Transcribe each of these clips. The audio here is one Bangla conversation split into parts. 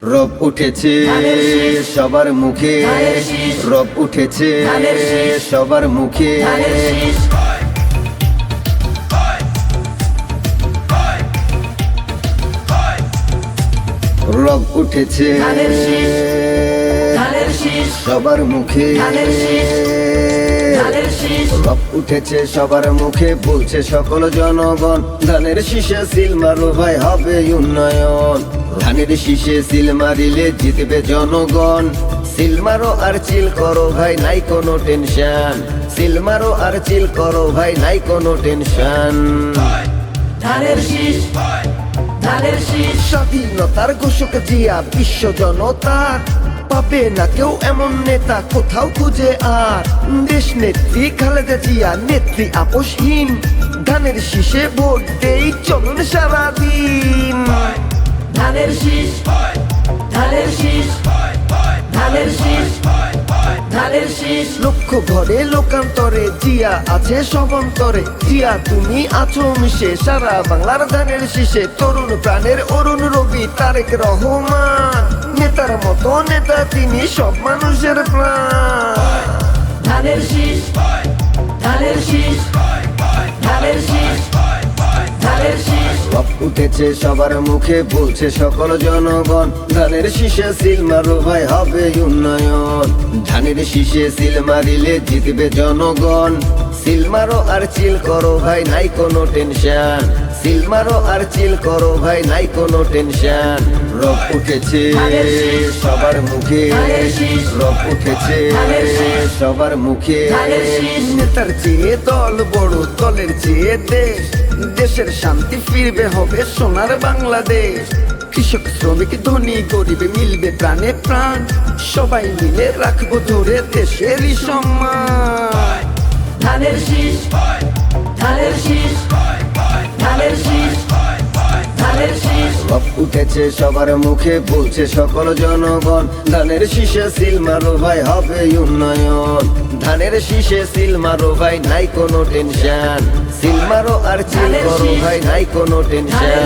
রব উঠেছে সবার মুখে, রব উঠেছে সবার মুখে। রব উঠেছে সবার মুখে, রব উঠেছে সবার মুখে, বলছে সকল জনগণ। ধানের শীষে সিল মারো ভাই, হবে উন্নয়ন। ধানের শীষে সিল মারিলে জিতবে জনগণ। সিল মারো আর চিল করো ভাই, নাই কোনো টেনশন। সিল মারো আর চিল করো ভাই, নাই কোনো টেনশন। ধানের শীষ, ধানের শীষ। স্বাধীনতার ঘোষক জিয়া, বিশ্ব জনতার। পাবে না কেউ এমন নেতা কোথাও খুঁজে আর। দেশ নেত্রী খালেদা জিয়া, নেত্রী আপোষহীন। ধানের শীষে ভোট দেই চলুন সারাদিন। ধানের শীষ, ধানের শীষ, ধানের শীষ, ধানের শীষ। লক্ষ ঘরে লোকান্তরে জিয়া আছে সবন্তরে। জিয়া তুমি আছো মিশে সারা বাংলার ধানের শীষে। তরুণ প্রাণের অরুণ রবি, তারেক রহমান। নেতার মতো নেতা তিনি, সব মানুষের প্রাণ। ধানের শীষ, ধানের শীষ, ধানের শীষ, ধানের শীষ। রব উঠেছে সবার মুখে, বলছে সকল জনগণ। ধানের শীষে সিল মারো ভাই, হবে উন্নয়ন। ধানের শীষে সিল মারিলে জিতবে জনগণ। সিল মারো আর চিল করো ভাই, নাই কোনো টেনশন। সিল মারো আর চিল করো ভাই, নাই কোনো টেনশন। রব উঠেছে সবার মুখে, রব উঠেছে সবার মুখে। নেতার চেয়ে দল বড়, দলের চেয়ে দেশ। দেশের শান্তি ফিরবে, হবে সোনার বাংলাদেশ। কৃষক শ্রমিক ধনী গরিব মিলবে প্রাণে প্রাণ। সবাই মিলে রাখবো ধরে দেশেরই সম্মান। ধানের শীষ, ধানের শীষ, ধানের শীষ, ধানের শীষ। রব উঠেছে সবার মুখে, বলছে সকল জনগণ। ধানের শীষে সিল মারো ভাই, হবে উন্নয়ন। ধানের শীষে সিল মারো ভাই, নাই কোনো টেনশন। সিল মারো আর চিল করো ভাই, নাই কোনো টেনশন।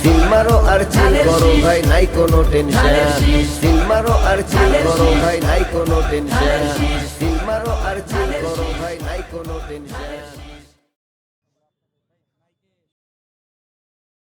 সিল মারো আর চিল করো ভাই, নাই কোনো টেনশন। সিল মারো আর চিল করো ভাই, নাই কোনো টেনশন। সিল মারো আর চিল করো ভাই, নাই কোনো টেনশন।